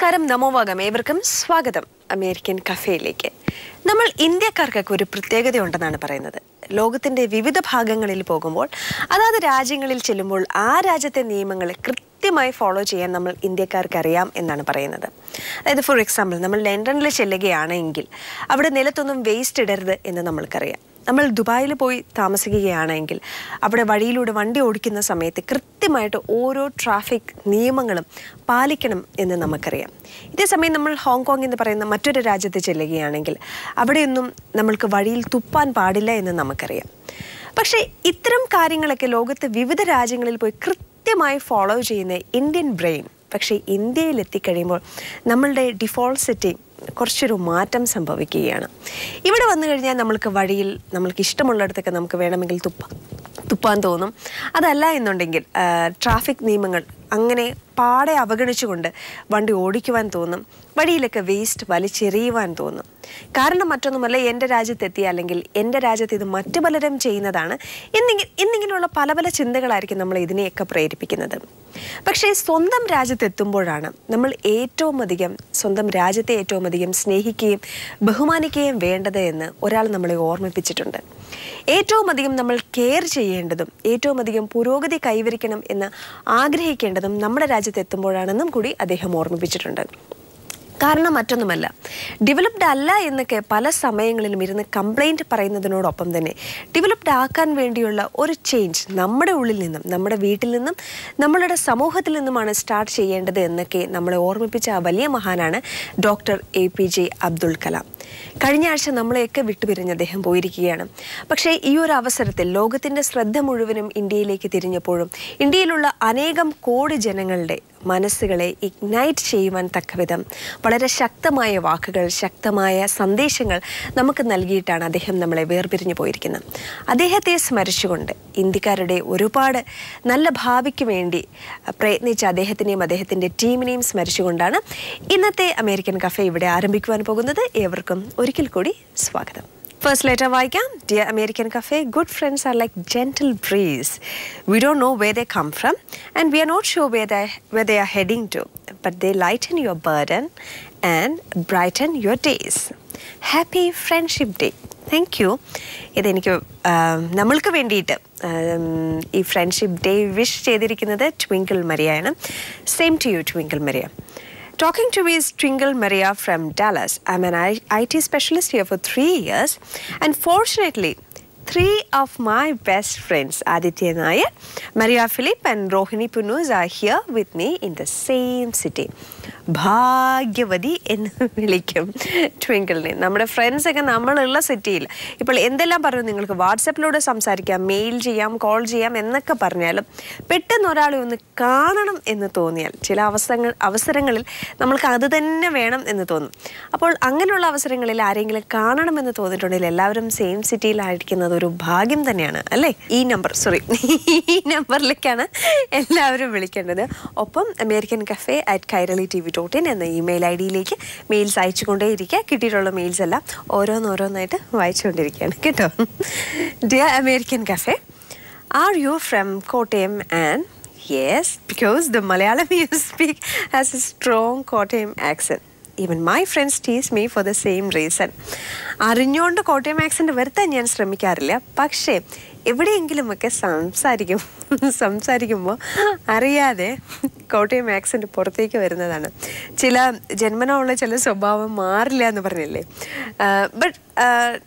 നമസ്കാരം, നമോവാകം. ഏവർക്കും സ്വാഗതം അമേരിക്കൻ കഫേയിലേക്ക്. നമ്മൾ ഇന്ത്യക്കാർക്കൊക്കെ ഒരു പ്രത്യേകതയുണ്ടെന്നാണ് പറയുന്നത്. ലോകത്തിൻ്റെ വിവിധ ഭാഗങ്ങളിൽ പോകുമ്പോൾ അതാത് രാജ്യങ്ങളിൽ ചെല്ലുമ്പോൾ ആ രാജ്യത്തെ നിയമങ്ങളെ കൃത്യമായി ഫോളോ ചെയ്യാൻ നമ്മൾ ഇന്ത്യക്കാർക്ക് അറിയാം എന്നാണ് പറയുന്നത്. അതായത് ഫോർ എക്സാമ്പിൾ, നമ്മൾ ലണ്ടനിൽ ചെല്ലുകയാണെങ്കിൽ അവിടെ നിലത്തൊന്നും വേസ്റ്റ് ഇടരുത് എന്ന് നമ്മൾക്കറിയാം. നമ്മൾ ദുബായിൽ പോയി താമസിക്കുകയാണെങ്കിൽ അവിടെ വഴിയിലൂടെ വണ്ടി ഓടിക്കുന്ന സമയത്ത് കൃത്യമായിട്ട് ഓരോ ട്രാഫിക് നിയമങ്ങളും പാലിക്കണം എന്ന് നമുക്കറിയാം. ഇതേസമയം നമ്മൾ ഹോങ്കോങ് എന്ന് പറയുന്ന മറ്റൊരു രാജ്യത്ത് ചെല്ലുകയാണെങ്കിൽ അവിടെയൊന്നും നമ്മൾക്ക് വഴിയിൽ തുപ്പാൻ പാടില്ല എന്ന് നമുക്കറിയാം. പക്ഷേ ഇത്തരം കാര്യങ്ങളൊക്കെ ലോകത്ത് വിവിധ രാജ്യങ്ങളിൽ പോയി കൃത്യമായി ഫോളോ ചെയ്യുന്ന ഇന്ത്യൻ ബ്രെയിൻ പക്ഷേ ഇന്ത്യയിൽ എത്തിക്കഴിയുമ്പോൾ നമ്മളുടെ ഡിഫോൾട്ട് സെറ്റിംഗ് കുറച്ചൊരു മാറ്റം സംഭവിക്കുകയാണ്. ഇവിടെ വന്നു കഴിഞ്ഞാൽ നമ്മൾക്ക് വഴിയിൽ നമ്മൾക്ക് ഇഷ്ടമുള്ളിടത്തൊക്കെ നമുക്ക് വേണമെങ്കിൽ തുപ്പാൻ തോന്നും. അതല്ല എന്നുണ്ടെങ്കിൽ ട്രാഫിക് നിയമങ്ങൾ അങ്ങനെ പാടെ അവഗണിച്ചുകൊണ്ട് വണ്ടി ഓടിക്കുവാൻ തോന്നും. വഴിയിലൊക്കെ വേസ്റ്റ് വലിച്ചെറിയുവാൻ തോന്നും. കാരണം മറ്റൊന്നുമല്ല, എൻ്റെ രാജ്യത്തെത്തി അല്ലെങ്കിൽ എൻ്റെ രാജ്യത്ത് ഇത് മറ്റു പലരും ചെയ്യുന്നതാണ് എന്നിങ്ങനെയുള്ള പല പല ചിന്തകളായിരിക്കും നമ്മൾ ഇതിനെയൊക്കെ പ്രേരിപ്പിക്കുന്നത്. പക്ഷേ സ്വന്തം രാജ്യത്തെത്തുമ്പോഴാണ് നമ്മൾ സ്വന്തം രാജ്യത്തെ ഏറ്റവും അധികം സ്നേഹിക്കുകയും ബഹുമാനിക്കുകയും വേണ്ടത് എന്ന് ഒരാൾ നമ്മളെ ഓർമ്മിപ്പിച്ചിട്ടുണ്ട്. ഏറ്റവും അധികം നമ്മൾ കെയർ ചെയ്യേണ്ടതും ഏറ്റവും അധികം പുരോഗതി കൈവരിക്കണം എന്ന് ആഗ്രഹിക്കേണ്ടതും നമ്മുടെ രാജ്യത്തെത്തുമ്പോഴാണെന്നും കൂടി അദ്ദേഹം ഓർമ്മിപ്പിച്ചിട്ടുണ്ട്. കാരണം മറ്റൊന്നുമല്ല, ഡെവലപ്ഡ് അല്ല എന്നൊക്കെ പല സമയങ്ങളിലും ഇരുന്ന് കംപ്ലൈൻറ്റ് പറയുന്നതിനോടൊപ്പം തന്നെ ഡെവലപ്ഡ് ആക്കാൻ വേണ്ടിയുള്ള ഒരു ചേഞ്ച് നമ്മുടെ ഉള്ളിൽ നിന്നും, നമ്മുടെ വീട്ടിൽ നിന്നും, നമ്മളുടെ സമൂഹത്തിൽ നിന്നുമാണ് സ്റ്റാർട്ട് ചെയ്യേണ്ടത് എന്നൊക്കെ നമ്മളെ ഓർമ്മിപ്പിച്ച ആ വലിയ മഹാനാണ് ഡോക്ടർ APJ അബ്ദുൽ കലാം. കഴിഞ്ഞ ആഴ്ച നമ്മളെയൊക്കെ വിട്ടുപിരിഞ്ഞ് അദ്ദേഹം പോയിരിക്കുകയാണ്. പക്ഷേ ഈ ഒരു അവസരത്തിൽ ലോകത്തിൻ്റെ ശ്രദ്ധ മുഴുവനും ഇന്ത്യയിലേക്ക് തിരിഞ്ഞപ്പോഴും ഇന്ത്യയിലുള്ള അനേകം കോടി ജനങ്ങളുടെ മനസ്സുകളെ ഇഗ്നൈറ്റ് ചെയ്യുവാൻ തക്കവിധം വളരെ ശക്തമായ വാക്കുകൾ, ശക്തമായ സന്ദേശങ്ങൾ നമുക്ക് നൽകിയിട്ടാണ് അദ്ദേഹം നമ്മളെ വേർപിരിഞ്ഞു പോയിരിക്കുന്നത്. അദ്ദേഹത്തെ സ്മരിച്ചുകൊണ്ട് ഇന്ത്യക്കാരുടെ ഒരുപാട് നല്ല ഭാവിക്ക് വേണ്ടി പ്രയത്നിച്ച അദ്ദേഹത്തിനെയും അദ്ദേഹത്തിൻ്റെ ടീമിനെയും സ്മരിച്ചുകൊണ്ടാണ് ഇന്നത്തെ അമേരിക്കൻ കഫേ ഇവിടെ ആരംഭിക്കുവാൻ പോകുന്നത്. ഏവർക്കും ഒരിക്കൽ കൂടി സ്വാഗതം. First letter വായിക്കാം. Dear American Cafe, good friends are like gentle breeze. We don't know where they come from and we are not sure where they are heading to, but they lighten your burden and brighten your days. Happy Friendship Day. Thank you. ഇതെനിക്ക് നമ്മൾക്ക് വേണ്ടിയിട്ട് ഈ friendship day wish ചെയ്തിരിക്കുന്നത് Twinkle മരിയാണ്. Same to you Twinkle Maria. Talking to me is Twinkle Maria from Dallas. I'm an IT specialist here for 3 years and fortunately 3 of my best friends, Aditya Nair, Maria Philip and Rohini Punus are here with me in the same city. ഭാഗ്യവതി എന്ന് വിളിക്കും ട്വിങ്കിളിനെ. നമ്മുടെ ഫ്രണ്ട്സൊക്കെ നമ്മളുള്ള സിറ്റിയിൽ ഇപ്പോൾ എന്തെല്ലാം പറഞ്ഞു, നിങ്ങൾക്ക് വാട്സപ്പിലൂടെ സംസാരിക്കാം, മെയിൽ ചെയ്യാം, കോൾ ചെയ്യാം എന്നൊക്കെ പറഞ്ഞാലും പെട്ടെന്ന് ഒരാളെ ഒന്ന് കാണണം എന്ന് തോന്നിയാൽ ചില അവസരങ്ങളിൽ നമ്മൾക്ക് അത് തന്നെ വേണം എന്ന് തോന്നും. അപ്പോൾ അങ്ങനെയുള്ള അവസരങ്ങളിൽ ആരെങ്കിലും കാണണമെന്ന് തോന്നിയിട്ടുണ്ടെങ്കിൽ എല്ലാവരും സെയിം സിറ്റിയിലായിരിക്കുന്നത് ഒരു ഭാഗ്യം തന്നെയാണ് അല്ലേ? ഈ നമ്പറിലേക്കാണ് എല്ലാവരും വിളിക്കേണ്ടത്. ഒപ്പം അമേരിക്കൻ കഫേ @kairali.tv എന്ന ഇമെയിൽ ഐഡിയിലേക്ക് മെയിൽസ് അയച്ചുകൊണ്ടേയിരിക്കുക. കിട്ടിയിട്ടുള്ള മെയിൽസ് എല്ലാം ഓരോന്നോരോന്നായിട്ട് വായിച്ചുകൊണ്ടിരിക്കുകയാണ് കേട്ടോ. Dear American cafe, are you from Kottayam? And yes, because the Malayalam you speak has A strong Kottayam accent. Even my friends tease me for the same reason. അറിഞ്ഞുകൊണ്ട് Kottayam accent വരുത്താൻ ഞാൻ ശ്രമിക്കാറില്ല. പക്ഷേ എവിടെയെങ്കിലുമൊക്കെ സംസാരിക്കുമ്പോൾ അറിയാതെ കോട്ടയം ആക്സെന്റ് പുറത്തേക്ക് വരുന്നതാണ്. ചില ജന്മനാ ഉള്ള ചില സ്വഭാവം മാറില്ല എന്ന് പറഞ്ഞില്ലേ. ബട്ട്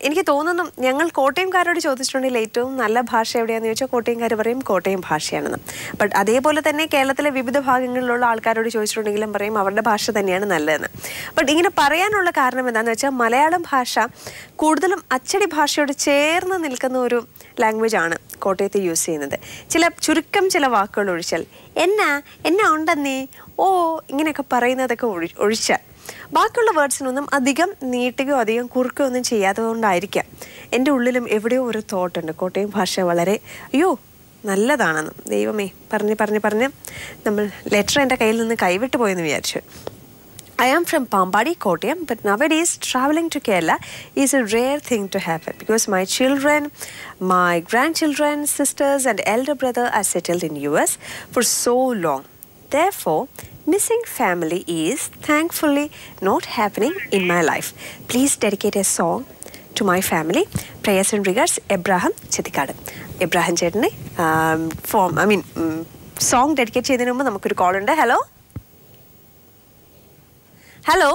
എനിക്ക് തോന്നുന്നു, ഞങ്ങൾ കോട്ടയംകാരോട് ചോദിച്ചിട്ടുണ്ടെങ്കിൽ ഏറ്റവും നല്ല ഭാഷ എവിടെയാണെന്ന് ചോദിച്ചാൽ കോട്ടയംകാർ പറയും കോട്ടയം ഭാഷയാണെന്ന്. ബട്ട് അതേപോലെ തന്നെ കേരളത്തിലെ വിവിധ ഭാഗങ്ങളിലുള്ള ആൾക്കാരോട് ചോദിച്ചിട്ടുണ്ടെങ്കിലും പറയും അവരുടെ ഭാഷ തന്നെയാണ് നല്ലതെന്ന്. ബട്ട് ഇങ്ങനെ പറയാനുള്ള കാരണം എന്താണെന്ന് വെച്ചാൽ മലയാളം ഭാഷ കൂടുതലും അച്ചടി ഭാഷയോട് ചേർന്ന് നിൽക്കുന്ന ഒരു ലാംഗ്വേജ് ആണ് കോട്ടയത്ത് യൂസ് ചെയ്യുന്നത്. ചില വാക്കുകൾ ഒഴിച്ചാൽ എന്നാ ഉണ്ടെന്നേ, ഓ ഇങ്ങനെയൊക്കെ പറയുന്നതൊക്കെ ഒഴിച്ചാൽ ബാക്കിയുള്ള വേർഡ്സിനൊന്നും അധികം നീട്ടുകയോ അധികം കുറുക്കുകയോ ഒന്നും ചെയ്യാത്തതുകൊണ്ടായിരിക്കാം എൻ്റെ ഉള്ളിലും എവിടെയോ ഒരു തോട്ടുണ്ട് കോട്ടയം ഭാഷ വളരെ നല്ലതാണെന്ന്. ദൈവമേ, പറഞ്ഞ് നമ്മൾ ലെറ്റർ എൻ്റെ കയ്യിൽ നിന്ന് കൈവിട്ട് പോയെന്ന് വിചാരിച്ചു. I am from Pambadi, Kottayam, but nowadays traveling to Kerala is a rare thing to happen because my children, my grandchildren, sisters and elder brother are settled in US for so long. Therefore, Missing family is thankfully not happening in my life. Please dedicate a song to my family. Prayers and regards, Abraham Chittikad. Abraham ചേട്ടനെ song dedicate ചെയ്തതിന് മുമ്പ് നമുക്കൊരു call ഉണ്ട്. Hello hello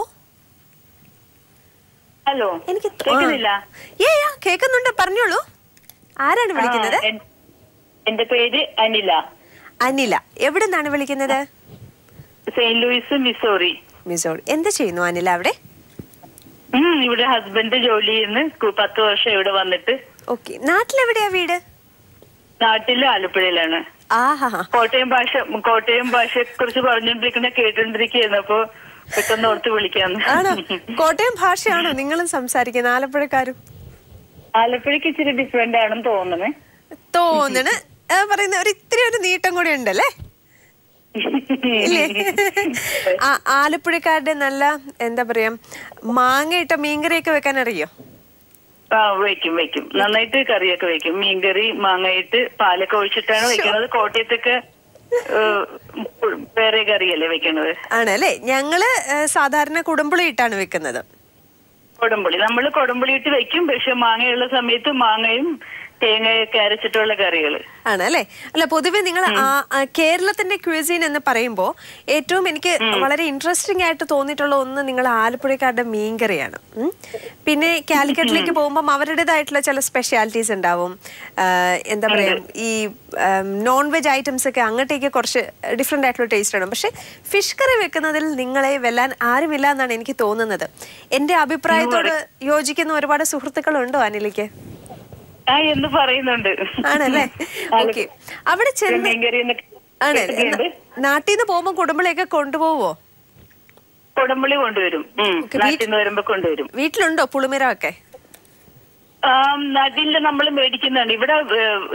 hello, എനിക്ക് കേൾക്കുന്നുണ്ട്, പറഞ്ഞോളൂ. ആരാണ് വിളിക്കുന്നത്? എന്റെ പേര് അനില. അനില, എവിടെ നിന്നാണ് വിളിക്കുന്നത്? Saint Louis, Missouri. എന്ത് ചെയ്യുന്നു അനില അവിടെ? ഇവിടെ ഹസ്ബൻഡ് ജോലി ചെയ്യുന്നു. 10 വർഷം ഇവിടെ വന്നിട്ട്. ഓക്കെ, നാട്ടിലെവിടെയാ വീട്? നാട്ടില് ആലപ്പുഴയിലാണ്. കോട്ടയം ഭാഷയെ കുറിച്ച് പറഞ്ഞോണ്ടിരിക്കുന്ന കേട്ടോണ്ടിരിക്കുന്നു. അപ്പൊ പെട്ടെന്ന് ഓർത്ത് വിളിക്കാന്ന്. കോട്ടയം ഭാഷയാണോ നിങ്ങളും സംസാരിക്കുന്നത്? ആലപ്പുഴക്കാരും ആലപ്പുഴക്ക് ഇച്ചിരി ഡിഫറെന്റ് ആണെന്ന് തോന്നണ്. പറയുന്ന ഇത്തിരി ഒരു നീട്ടം കൂടി ഉണ്ടല്ലേ? ആലപ്പുഴക്കാരുടെ നല്ല എന്താ പറയാ, മാങ്ങയിട്ട മീൻകറിയൊക്കെ വെക്കാൻ അറിയോ? വെക്കും നന്നായിട്ട് കറിയൊക്കെ വെക്കും. മീൻകറി മാങ്ങയിട്ട് പാലൊക്കെ ഒഴിച്ചിട്ടാണ് വെക്കുന്നത്. കോട്ടയത്തൊക്കെ വേറെ കറിയല്ലേ വെക്കുന്നത്? ആണല്ലേ. ഞങ്ങള് സാധാരണ കുടംപുളി ഇട്ടാണ് വെക്കുന്നത്. നമ്മള് കൊടംപുളി ഇട്ട് വെക്കും. പക്ഷെ മാങ്ങയുള്ള സമയത്ത് മാങ്ങയും തേങ്ങയൊക്കെ അരച്ചിട്ടുള്ള കറികൾ ആണല്ലേ. അല്ല, പൊതുവെ നിങ്ങൾ കേരളത്തിന്റെ ക്യൂസീൻ എന്ന് പറയുമ്പോൾ ഏറ്റവും എനിക്ക് വളരെ ഇൻട്രസ്റ്റിംഗ് ആയിട്ട് തോന്നിയിട്ടുള്ള ഒന്ന് നിങ്ങൾ ആലപ്പുഴക്കാരുടെ മീൻകറിയാണ്. പിന്നെ കാലിക്കറ്റിലേക്ക് പോകുമ്പോൾ അവരുടേതായിട്ടുള്ള ചില സ്പെഷ്യാലിറ്റീസ് ഉണ്ടാവും. എന്താ പറയാ, ഈ നോൺ വെജ് ഐറ്റംസ് ഒക്കെ അങ്ങോട്ടേക്ക് കുറച്ച് ഡിഫറെന്റ് ആയിട്ടുള്ള ടേസ്റ്റ് ആണ്. പക്ഷെ ഫിഷ് കറി വെക്കുന്നതിൽ നിങ്ങളെ വെല്ലാൻ ആരുമില്ല എന്നാണ് എനിക്ക് തോന്നുന്നത്. എന്റെ അഭിപ്രായത്തോട് യോജിക്കുന്ന ഒരുപാട് സുഹൃത്തുക്കളുണ്ടോ അനിലേക്ക്? എന്ന് പറയുന്നുണ്ട്. ആണല്ലേ. ഓക്കെ, അവിടെ ചെന്ന് നാട്ടിൽ നിന്ന് പോകുമ്പോ കുടംപുളിയൊക്കെ കൊണ്ടുപോവോ? കുടംപുളി കൊണ്ടുവരും. നാട്ടിൽ നിന്ന് വരുമ്പോ കൊണ്ടുവരും. വീട്ടിലുണ്ടോ പുളിമരമൊക്കെ? നാട്ടിൽ നമ്മൾ മേടിക്കുന്നതാണ്. ഇവിടെ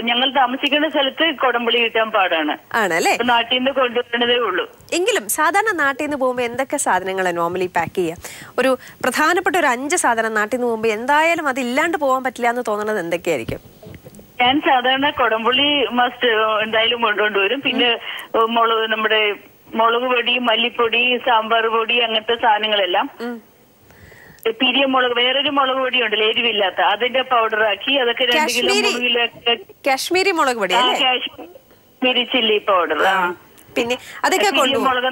ഞങ്ങൾ താമസിക്കുന്ന സ്ഥലത്ത് കുടംപുളി കിട്ടാൻ പാടാണ്. ആണല്ലേ. നാട്ടിൽ നിന്ന് കൊണ്ടുവരുന്നതേ ഉള്ളൂ. എങ്കിലും സാധാരണ നാട്ടിൽ നിന്ന് പോകുമ്പോൾ എന്തൊക്കെ സാധനങ്ങളാണ് നോർമലി പാക്ക് ചെയ്യുക? ഒരു പ്രധാനപ്പെട്ട ഒരു 5 സാധനം നാട്ടിൽ നിന്ന് പോകുമ്പോൾ എന്തായാലും അത് ഇല്ലാണ്ട് പോകാൻ പറ്റില്ല എന്ന് തോന്നുന്നത് എന്തൊക്കെയായിരിക്കും? ഞാൻ സാധാരണ കുടംപുളി മസ്റ്റ് എന്തായാലും കൊണ്ടുവരും. പിന്നെ നമ്മുടെ മുളക് പൊടി, മല്ലിപ്പൊടി, സാമ്പാർ പൊടി, അങ്ങനത്തെ സാധനങ്ങളെല്ലാം. പിരിയ മുളക്, വേറൊരു മുളക് പൊടി ഉണ്ടല്ലോ എരിവില്ലാത്ത, അതിന്റെ പൗഡർ ആക്കി അതൊക്കെ 2 കിലോ 3 കിലോ. കാശ്മീരി മുളക് പൊടി, കാശ്മീരി ചില്ലി പൗഡർ. പിന്നെ അതൊക്കെ മുളക്,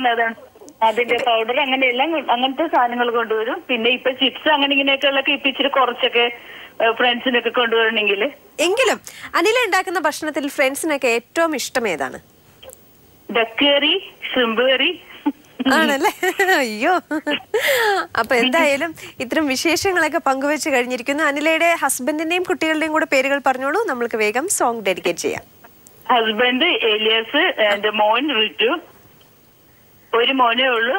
അതിന്റെ പൗഡർ, അങ്ങനെയെല്ലാം അങ്ങനത്തെ സാധനങ്ങൾ കൊണ്ടുവരും. പിന്നെ ഇപ്പൊ ചിപ്സ് അങ്ങനെ ഇങ്ങനെയൊക്കെ ഉള്ള ഇപ്പൊ ഇച്ചിരി കുറച്ചൊക്കെ ഫ്രണ്ട്സിനൊക്കെ കൊണ്ടുവരണമെങ്കിൽ. എങ്കിലും അനില ഉണ്ടാക്കുന്ന ഭക്ഷണത്തിൽ ഫ്രണ്ട്സിനൊക്കെ ഏറ്റവും ഇഷ്ടം ഏതാണ്? ഡക്ക് കറി, ഷ്രിമ്പ് കറി. ആണല്ലേ. അയ്യോ, അപ്പൊ എന്തായാലും ഇത്തരം വിശേഷങ്ങളൊക്കെ പങ്കുവെച്ച് കഴിഞ്ഞിരിക്കുന്നു. അനിലയുടെ ഹസ്ബൻഡിന്റെയും കുട്ടികളുടെയും കൂടെ പേരുകൾ പറഞ്ഞോളൂ, നമ്മൾക്ക് വേഗം സോങ് ഡെഡിക്കേറ്റ് ചെയ്യാം. ഹസ്ബൻഡ് ഏലിയാസ്, എന്റെ മോൻ റിറ്റു. ഒരു മോനേ ഉള്ളൂ.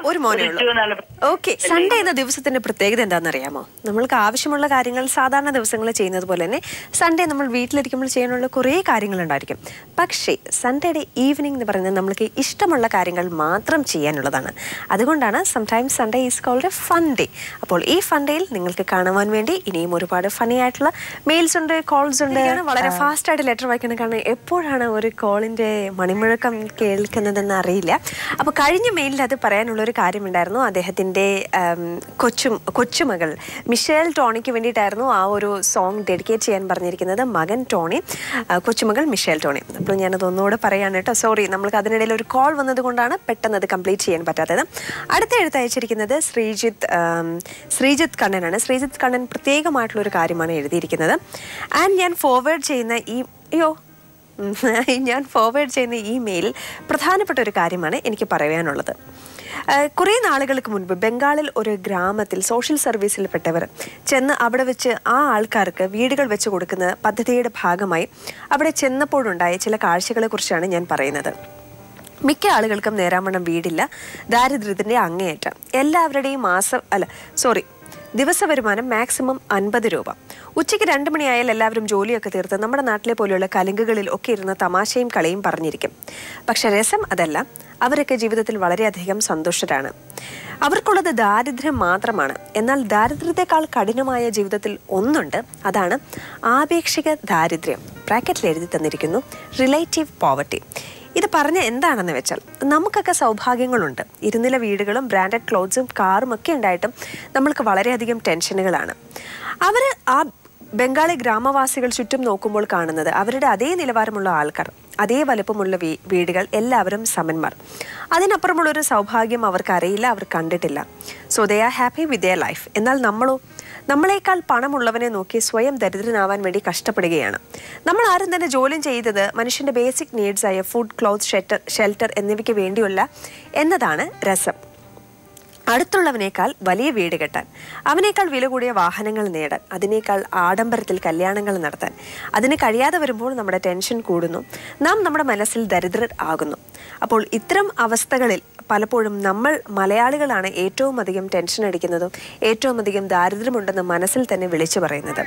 ഓക്കെ. സൺഡേ എന്ന ദിവസത്തിന്റെ പ്രത്യേകത എന്താണെന്നറിയാമോ? നമ്മൾക്ക് ആവശ്യമുള്ള കാര്യങ്ങൾ സാധാരണ ദിവസങ്ങളിൽ ചെയ്യുന്നത് പോലെ തന്നെ സൺഡേ നമ്മൾ വീട്ടിലിരിക്കുമ്പോൾ ചെയ്യാനുള്ള കുറേ കാര്യങ്ങളുണ്ടായിരിക്കും. പക്ഷേ സൺഡേയുടെ ഈവനിങ് എന്ന് പറയുന്നത് നമ്മൾക്ക് ഇഷ്ടമുള്ള കാര്യങ്ങൾ മാത്രം ചെയ്യാനുള്ളതാണ്. അതുകൊണ്ടാണ് sometimes Sunday is called a fun day. അപ്പോൾ ഈ ഫൺ ഡേയിൽ നിങ്ങൾക്ക് കാണുവാൻ വേണ്ടി ഇനിയും ഒരുപാട് ഫണി ആയിട്ടുള്ള മെയിൽസ് ഉണ്ട്, കോൾസ് ഉണ്ട്. വളരെ ഫാസ്റ്റ് ആയിട്ട് ലെറ്റർ വായിക്കണം, കാരണം എപ്പോഴാണ് ഒരു കോളിന്റെ മണിമുഴക്കം കേൾക്കുന്നതെന്ന് അറിയില്ല. അപ്പോൾ കഴിഞ്ഞ മെയിലിൽ അത് പറയാനുള്ളൊരു കാര്യമുണ്ടായിരുന്നു. അദ്ദേഹത്തിൻ്റെ കൊച്ചുമകൾ മിഷേൽ ടോണിക്ക് വേണ്ടിയിട്ടായിരുന്നു ആ ഒരു സോങ് ഡെഡിക്കേറ്റ് ചെയ്യാൻ പറഞ്ഞിരിക്കുന്നത്. മകൻ ടോണി, കൊച്ചുമകൾ മിഷേൽ ടോണി. അപ്പോൾ ഞാനത് ഒന്നുകൂടെ പറയാണ് കേട്ടോ. സോറി, നമ്മൾക്ക് അതിനിടയിൽ ഒരു കോൾ വന്നത് കൊണ്ടാണ് പെട്ടെന്ന് അത് കംപ്ലീറ്റ് ചെയ്യാൻ പറ്റാത്തത്. അടുത്ത എഴുത്തയച്ചിരിക്കുന്നത് ശ്രീജിത്ത് കണ്ണനാണ്. ശ്രീജിത്ത് കണ്ണൻ പ്രത്യേകമായിട്ടുള്ളൊരു കാര്യമാണ് എഴുതിയിരിക്കുന്നത്. ആൻഡ് ഞാൻ ഫോർവേഡ് ചെയ്യുന്ന ഈ മെയിൽ പ്രധാനപ്പെട്ട ഒരു കാര്യമാണ് എനിക്ക് പറയാനുള്ളത്. കുറേ നാളുകൾക്ക് മുൻപ് ബംഗാളിൽ ഒരു ഗ്രാമത്തിൽ സോഷ്യൽ സർവീസിൽപ്പെട്ടവർ ചെന്ന് അവിടെ വെച്ച് ആ ആൾക്കാർക്ക് വീടുകൾ വെച്ച് കൊടുക്കുന്ന പദ്ധതിയുടെ ഭാഗമായി അവിടെ ചെന്നപ്പോഴുണ്ടായ ചില കാഴ്ചകളെക്കുറിച്ചാണ് ഞാൻ പറയുന്നത്. മിക്ക ആളുകൾക്കും നേരാവണ്ണം വീടില്ല, ദാരിദ്ര്യത്തിൻ്റെ അങ്ങേയറ്റം. എല്ലാവരുടെയും ദിവസ വരുമാനം മാക്സിമം 50 രൂപ. ഉച്ചയ്ക്ക് 2 മണിയായാൽ എല്ലാവരും ജോലിയൊക്കെ തീർത്ത് നമ്മുടെ നാട്ടിലെ പോലെയുള്ള കലുങ്കുകളിൽ ഒക്കെ ഇരുന്ന് തമാശയും കളിയും പറഞ്ഞിരിക്കും. പക്ഷെ രസം അതല്ല, അവരൊക്കെ ജീവിതത്തിൽ വളരെയധികം സന്തുഷ്ടരാണ്. അവർക്കുള്ളത് ദാരിദ്ര്യം മാത്രമാണ്. എന്നാൽ ദാരിദ്ര്യത്തെക്കാൾ കഠിനമായ ജീവിതത്തിൽ ഒന്നുണ്ട്, അതാണ് ആപേക്ഷിക ദാരിദ്ര്യം. ബ്രാക്കറ്റിൽ എഴുതി തന്നിരിക്കുന്നു, റിലേറ്റീവ് പോവർട്ടി. ഇത് പറഞ്ഞ എന്താണെന്ന് വെച്ചാൽ നമുക്കൊക്കെ സൗഭാഗ്യങ്ങളുണ്ട്. ഇരുനില വീടുകളും ബ്രാൻഡഡ് ക്ലോത്ത്സും കാറും ഒക്കെ ഉണ്ടായിട്ടും നമ്മൾക്ക് വളരെയധികം ടെൻഷനുകളാണ്. അവർ ആ ബംഗാളി ഗ്രാമവാസികൾ ചുറ്റും നോക്കുമ്പോൾ കാണുന്നത് അവരുടെ അതേ നിലവാരമുള്ള ആൾക്കാർ, അതേ വലുപ്പമുള്ള വീടുകൾ, എല്ലാവരും സമന്മാർ. അതിനപ്പുറമുള്ളൊരു സൗഭാഗ്യം അവർക്കറിയില്ല, അവർ കണ്ടിട്ടില്ല. So they are happy with their life. എന്നാൽ നമ്മളേക്കാൾ പണമുള്ളവനെ നോക്കി സ്വയം ദരിദ്രനാവാൻ വേണ്ടി കഷ്ടപ്പെടുകയാണ്. നമ്മൾ ആരും തന്നെ ജോലി ചെയ്തത് മനുഷ്യന്റെ ബേസിക് നീഡ്സായ ഫുഡ്, ക്ലോത്ത്, ഷെൽട്ടർ എന്നിവയ്ക്ക് വേണ്ടിയുള്ള എന്നതാണ് രസം. അടുത്തുള്ളവനേക്കാൾ വലിയ വീട് കെട്ടാൻ, അവനേക്കാൾ വില കൂടിയ വാഹനങ്ങൾ നേടാൻ, അതിനേക്കാൾ ആഡംബരത്തിൽ കല്യാണങ്ങൾ നടത്താൻ അതിന് കഴിയാതെ വരുമ്പോൾ നമ്മുടെ ടെൻഷൻ കൂടുന്നു, നാം നമ്മുടെ മനസ്സിൽ ദരിദ്രർ ആകുന്നു. അപ്പോൾ ഇത്തരം അവസ്ഥകളിൽ പലപ്പോഴും നമ്മൾ മലയാളികളാണ് ഏറ്റവും അധികം ടെൻഷൻ അടിക്കുന്നതും ഏറ്റവും അധികം ദാരിദ്ര്യമുണ്ടെന്ന് മനസ്സിൽ തന്നെ വിളിച്ചു പറയുന്നത്.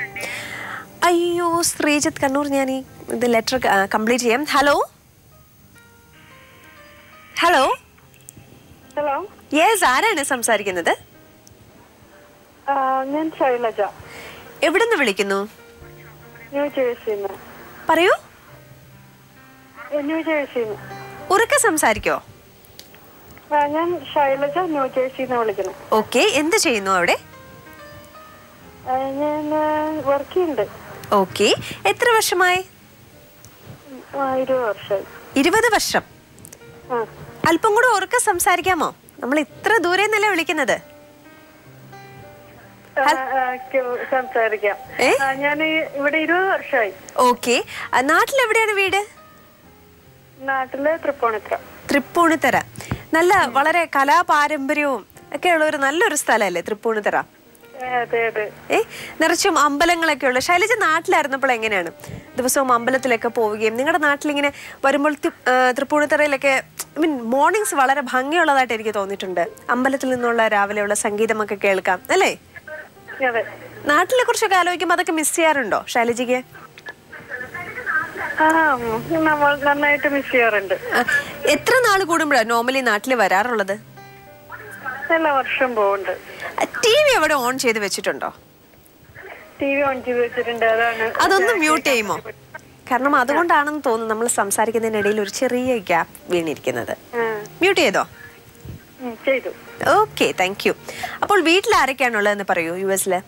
അയ്യോ ശ്രീജിത്ത് കണ്ണൂർ, ഞാൻ ഇത് ലെറ്റർ കംപ്ലീറ്റ് ചെയ്യാം. ഹലോ ഹലോ ഹലോ, യെസ്, ആരാണ് സംസാരിക്കുന്നത്? ഞാൻ ശൈലജ. എവിടുന്ന് വിളിക്കുന്നു? ന്യൂജേഴ്സിന്ന്. പറയൂ. ന്യൂജേഴ്സിന്ന്. ഉറക്കെ സംസാരിക്കോ? ഞാൻ ശൈലജ, ന്യൂജേഴ്സിന്ന് വിളിക്കുന്നു. ഓക്കെ, എന്ത് ചെയ്യുന്നു അവിടെ? ഞാൻ വർക്ക് ചെയ്യുന്നുണ്ട്. ഓക്കെ, എത്ര വർഷമായി? 20 വർഷമായി. 20 വർഷം. അല്പം കൂടെ ഉറക്കെ സംസാരിക്കാമോ? നമ്മൾ ഇത്ര ദൂരെ നിന്നല്ലേ വിളിക്കുന്നത്. സംസാരിക്കാം. ഞാൻ ഇവിടെ 20 വർഷമായി. ഓക്കെ, നാട്ടിലെവിടെയാണ് വീട്? നാട്ടില് തൃപ്പൂണിത്തറ. തൃപ്പൂണിത്തറ നല്ല വളരെ കലാപാരമ്പര്യവും ഒക്കെ ഉള്ള ഒരു നല്ലൊരു സ്ഥലമല്ലേ തൃപ്പൂണിത്തറ? നിറച്ചും അമ്പലങ്ങളൊക്കെ ഉള്ള. ശൈലജ നാട്ടിലായിരുന്നപ്പോൾ എങ്ങനെയാണ് ദിവസവും അമ്പലത്തിലൊക്കെ പോവുകയും നിങ്ങളുടെ നാട്ടിലിങ്ങനെ വരുമ്പോൾ തൃപ്പൂണിത്തറയിലൊക്കെ മോർണിംഗ്സ് വളരെ ഭംഗിയുള്ളതായിട്ട് എനിക്ക് തോന്നിയിട്ടുണ്ട്. അമ്പലത്തിൽ നിന്നുള്ള രാവിലെയുള്ള സംഗീതമൊക്കെ കേൾക്കാം അല്ലേ? നാട്ടിലെ കുറിച്ചൊക്കെ ആലോചിക്കുമ്പോൾ അതൊക്കെ മിസ് ചെയ്യാറുണ്ടോ ശൈലജയ്ക്ക്? നമ്മൾ നന്നായിട്ട് മിസ് ചെയ്യാറുണ്ട്. എത്ര നാൾ കൂടുമ്പോഴാണ് നോർമലി നാട്ടിൽ വരാറുള്ളത്? എല്ലാ വർഷം പോകുന്നുണ്ട്. TV എവിടെ ഓൺ ചെയ്ത് വെച്ചിട്ടുണ്ടോ? TV ഓൺ ചെയ്ത് വെച്ചിട്ടുണ്ട്. അതൊന്ന് മ്യൂട്ട് ചെയ്യുമോ? കാരണം അതുകൊണ്ടാണെന്ന് തോന്നുന്നു നമ്മൾ സംസാരിക്കുന്നതിനിടയിൽ ഒരു ചെറിയ ഗ്യാപ്പ് വീണിരിക്കുന്നത്. മ്യൂട്ട് ചെയ്തോ? ചെയ്തു. Okay, thank you. അപ്പോൾ വീട്ടിൽ ആരൊക്കെയാണുള്ളതെന്ന് പറയൂ. US-ല്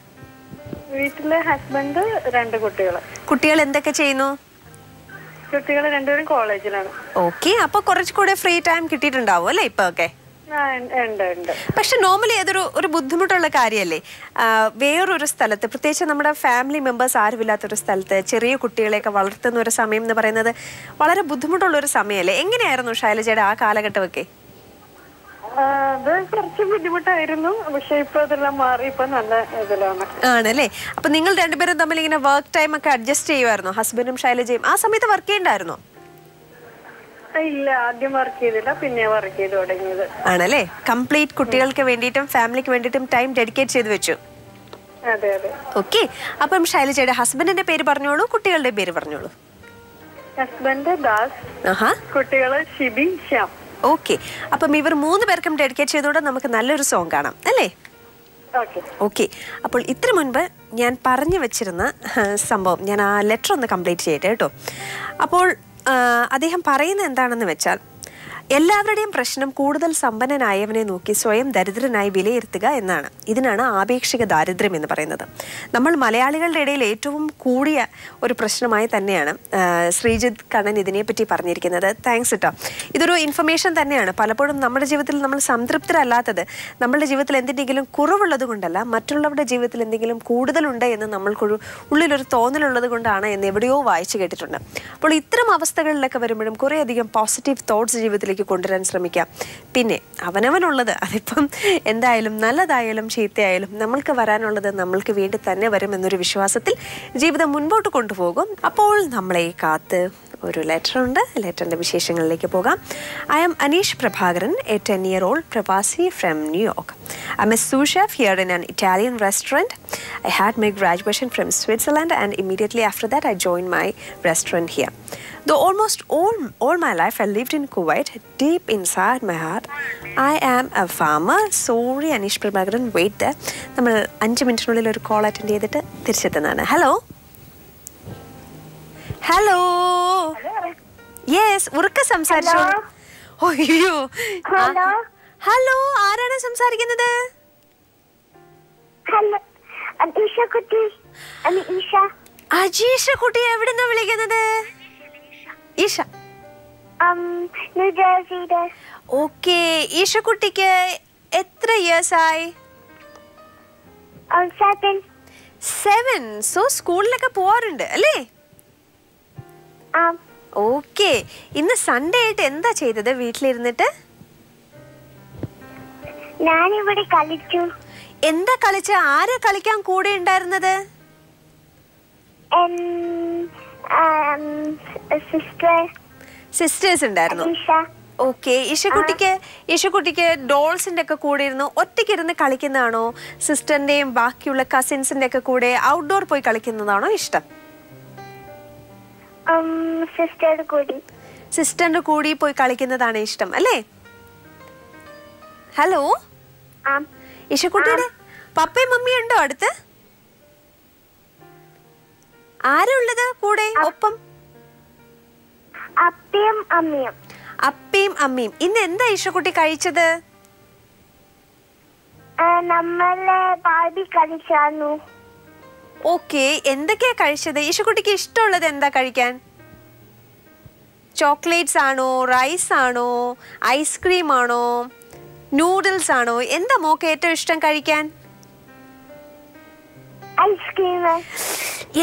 വീട്ടിലെ ഹസ്ബൻഡ്, 2 കുട്ടികൾ. കുട്ടികൾ എന്തൊക്കെ ചെയ്യുന്നു? കുട്ടികൾ രണ്ടുപേരും കോളേജിലാണ്. ഓക്കെ, അപ്പൊ കുറച്ചുകൂടെ ഫ്രീ ടൈം കിട്ടിയിട്ടുണ്ടാവും അല്ലേ ഇപ്പൊ? ഒക്കെ പക്ഷെ നോർമലി അതൊരു ബുദ്ധിമുട്ടുള്ള കാര്യമല്ലേ? വേറൊരു സ്ഥലത്ത്, പ്രത്യേകിച്ച് നമ്മുടെ ഫാമിലി മെമ്പേഴ്സ് ആരുമില്ലാത്തൊരു സ്ഥലത്ത് ചെറിയ കുട്ടികളെയൊക്കെ വളർത്തുന്ന ഒരു സമയം എന്ന് പറയുന്നത് വളരെ ബുദ്ധിമുട്ടുള്ള ഒരു സമയമല്ലേ? എങ്ങനെയായിരുന്നു ശൈലജയുടെ ആ കാലഘട്ടമൊക്കെ? അത് കുറച്ച് ബുദ്ധിമുട്ടായിരുന്നു. പക്ഷെ ഇപ്പൊ അതെല്ലാം മാറി, ഇപ്പൊ നല്ല ഇതിലാണ്. ആണല്ലേ? അപ്പൊ നിങ്ങൾ രണ്ടുപേരും തമ്മിൽ ഇങ്ങനെ വർക്ക് ടൈം ഒക്കെ അഡ്ജസ്റ്റ് ചെയ്യുമായിരുന്നോ? ഹസ്ബൻഡും ശൈലജയും ആ സമയത്ത് വർക്ക് ചെയ്യണ്ടായിരുന്നോ? ഇല്ല, ആദ്യം വർക്ക് ചെയ്തില്ല, പിന്നെ വർക്ക് ചെയ്ത് തുടങ്ങിയത്. ആണല്ലേ? കംപ്ലീറ്റ് കുട്ടികൾക്ക് വേണ്ടിയിട്ടും ഫാമിലിക്ക് വേണ്ടിയിട്ടും ടൈം ഡെഡിക്കേറ്റ് ചെയ്ത് വെച്ചു. അതെ അതെ. ഓക്കെ, അപ്പം ശൈലജയുടെ ഹസ്ബൻഡിന്റെ പേര് പറഞ്ഞോളൂ, കുട്ടികളുടെ പേര് പറഞ്ഞോളൂ. ഹസ്ബൻഡ് ദാസ്, കുട്ടികള് ഷിബി, ശ്യാം. ഓക്കെ, അപ്പം ഇവർ 3 പേർക്കും ഡെഡിക്കേറ്റ് ചെയ്തുകൊണ്ട് നമുക്ക് നല്ലൊരു സോങ് കാണാം അല്ലേ? ഓക്കെ, അപ്പോൾ ഇത്ര മുൻപ് ഞാൻ പറഞ്ഞു വെച്ചിരുന്ന സംഭവം ഞാൻ ആ ലെറ്റർ ഒന്ന് കംപ്ലീറ്റ് ചെയ്യട്ടെ കേട്ടോ. അപ്പോൾ അദ്ദേഹം പറയുന്നത് എന്താണെന്ന് വെച്ചാൽ, എല്ലാവരുടെയും പ്രശ്നം കൂടുതൽ സമ്പന്നനായവനെ നോക്കി സ്വയം ദരിദ്രനായി വിലയിരുത്തുക എന്നാണ്. ഇതിനാണ് ആപേക്ഷിക ദാരിദ്ര്യം എന്ന് പറയുന്നത്. നമ്മൾ മലയാളികളുടെ ഇടയിൽ ഏറ്റവും കൂടിയ ഒരു പ്രശ്നമായി തന്നെയാണ് ശ്രീജിത്ത് കണ്ണൻ ഇതിനെപ്പറ്റി പറഞ്ഞിരിക്കുന്നത്. താങ്ക്സ് കേട്ടോ. ഇതൊരു ഇൻഫർമേഷൻ തന്നെയാണ്. പലപ്പോഴും നമ്മുടെ ജീവിതത്തിൽ നമ്മൾ സംതൃപ്തരല്ലാത്തത് നമ്മളുടെ ജീവിതത്തിൽ എന്തെങ്കിലും കുറവുള്ളത് കൊണ്ടല്ല, മറ്റുള്ളവരുടെ ജീവിതത്തിൽ എന്തെങ്കിലും കൂടുതലുണ്ട് എന്ന് നമ്മൾക്കൊരു ഉള്ളിലൊരു തോന്നലുള്ളത് കൊണ്ടാണ് എന്ന് എവിടെയോ വായിച്ചു കേട്ടിട്ടുണ്ട്. അപ്പോൾ ഇത്തരം അവസ്ഥകളിലൊക്കെ വരുമ്പോഴും കുറേയധികം പോസിറ്റീവ് തോട്ട്സ് ജീവിതത്തിലേക്ക് കൊണ്ടുവരാൻ ശ്രമിക്കാം. പിന്നെ അവനവനുള്ളത് അതിപ്പം എന്തായാലും നല്ലതായാലും ചീത്തയായാലും നമ്മൾക്ക് വരാനുള്ളത് നമ്മൾക്ക് വേണ്ടി തന്നെ വരും എന്നൊരു വിശ്വാസത്തിൽ ജീവിതം മുൻപോട്ട് കൊണ്ടുപോകും. അപ്പോൾ നമ്മളെ കാത്ത് ഒരു ലെറ്റർ ഉണ്ട്. ലെറ്ററിന്റെ വിശേഷങ്ങളിലേക്ക് പോകാം. I am Anish Prabhakaran, a 10-year-old Pravasi from New York. I'm a sous chef here in an Italian restaurant. I had my graduation from Switzerland and immediately after that I joined my restaurant here. Though almost all my life I lived in Kuwait, deep inside my heart I am a farmer. Sorry Anish Prabhakaran, wait there. നമ്മൾ 5 മിനിറ്റിനുള്ളിൽ ഒരു call attend ചെയ്തിട്ട് തിരിച്ചെത്തുന്നതാണ്. Hello hello yes, ഉറക്കെ സംസാരിച്ചോ. അയ്യോ, hello, ആരാണ് സംസാരിക്കുന്നത്? അജീഷ കുട്ടി, എവിടുന്നാ വിളിക്കുന്നത്? ഈഷ. ഓക്കെ, ഈഷ കുട്ടിക്ക് എത്ര ഇയേഴ്സ് ആയി? 7. സോ സ്കൂളിലൊക്കെ പോവാറുണ്ട് അല്ലേ? ഓക്കെ, ഇന്ന് സൺഡേ ആയിട്ട് എന്താ ചെയ്തത് വീട്ടിലിരുന്നിട്ട്? ഞാനിവിടെ കളിച്ചു. എന്താ കളിച്ച? ആരാ കളിക്കാൻ കൂടെ ഉണ്ടായിരുന്നത്? സിസ്റ്റേഴ്സ് ഉണ്ടായിരുന്നു. ഓക്കെ, ഈശക്കുട്ടിക്ക് ഡോൾസിന്റെ ഒക്കെ കൂടെ ഇരുന്ന് ഒറ്റയ്ക്ക് ഇരുന്ന് കളിക്കുന്നതാണോ, സിസ്റ്ററിന്റെയും ബാക്കിയുള്ള കസിൻസിന്റെ ഒക്കെ കൂടെ ഔട്ട്ഡോർ പോയി കളിക്കുന്നതാണോ ഇഷ്ടം? സിസ്റ്ററിന്റെ കൂടി പോയി കളിക്കുന്നതാണ് ഇഷ്ടം അല്ലേ? ഹലോ, ഈശക്കുട്ടിയുടെ പപ്പയും മമ്മിയും ഉണ്ടോ അടുത്ത്? ആരാ ഉള്ളത് കൂടെ ഒപ്പം? അപ്പയും അമ്മയും. അപ്പയും അമ്മയും. ഇന്ന് എന്താ ഈശക്കുട്ടി കഴിച്ചത്? നമ്മളെ ബാർബി കളിച്ചായിരുന്നു. ഓക്കെ, എന്തൊക്കെയാ കഴിച്ചത്? ഈശക്കുട്ടിക്ക് ഇഷ്ടമുള്ളത് എന്താ കഴിക്കാൻ? ചോക്ലേറ്റ്സ് ആണോ, റൈസ് ആണോ, ഐസ്ക്രീം ആണോ, നൂഡിൽസ് ആണോ? എന്താ മോക്ക് ഏറ്റവും ഇഷ്ടം കഴിക്കാൻ? ഐസ്ക്രീം.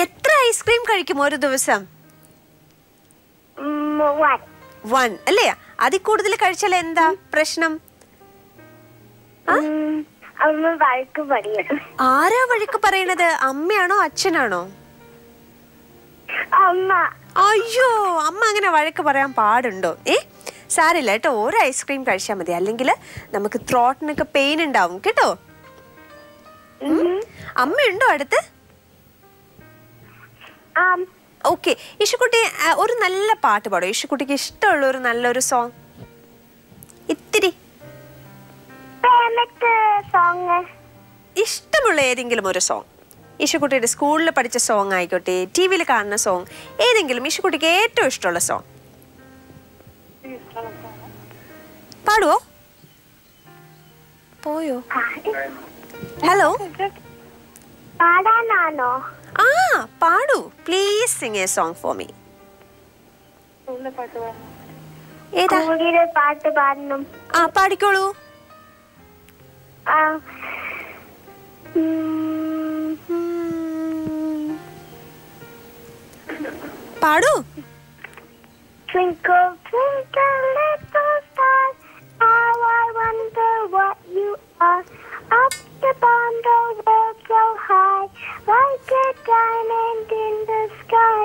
എത്ര ഐസ്ക്രീം കഴിക്കും ഒരു ദിവസം? 1 അല്ലേ? അതിൽ കൂടുതൽ കഴിച്ചാൽ എന്താ പ്രശ്നം? ആരാ വഴക്ക് പറയണത്? അമ്മയാണോ അച്ഛനാണോ? അയ്യോ, അമ്മ അങ്ങനെ വഴക്ക് പറയാൻ പാടുണ്ടോ? സാരില്ല കേട്ടോ, ഒരു ഐസ്ക്രീം കഴിച്ചാൽ മതി, അല്ലെങ്കിൽ നമുക്ക് ത്രോട്ടിനൊക്കെ പെയിൻ ഉണ്ടാവും കേട്ടോ. അമ്മയുണ്ടോ അടുത്ത്? ഓക്കെ, ഈശക്കുട്ടി ഒരു നല്ല പാട്ട് പാടോ? ഈശക്കുട്ടിക്ക് ഇഷ്ടമുള്ള ഒരു നല്ലൊരു സോങ്, ഇത്തിരി ഇഷ്ടമുള്ള ഏതെങ്കിലും ഒരു സോങ്. ഈശക്കുട്ടിയുടെ സ്കൂളിൽ പഠിച്ച സോങ് ആയിക്കോട്ടെ, ടിവിയിൽ കാണുന്ന സോങ്, ഏതെങ്കിലും ഈശക്കുട്ടിക്ക് ഏറ്റവും ഇഷ്ടമുള്ള സോങ് പാടുവോ? പോയോ? ഹലോ, പാടാനാണോ? പാടൂ. Please sing a song for me. ഏതാ പാട്ട് പാടണം? പാടിക്കോളൂ. പാടൂ. Twinkle, twinkle, little star, how I wonder what you are. Up upon the world so high, like a diamond in the sky.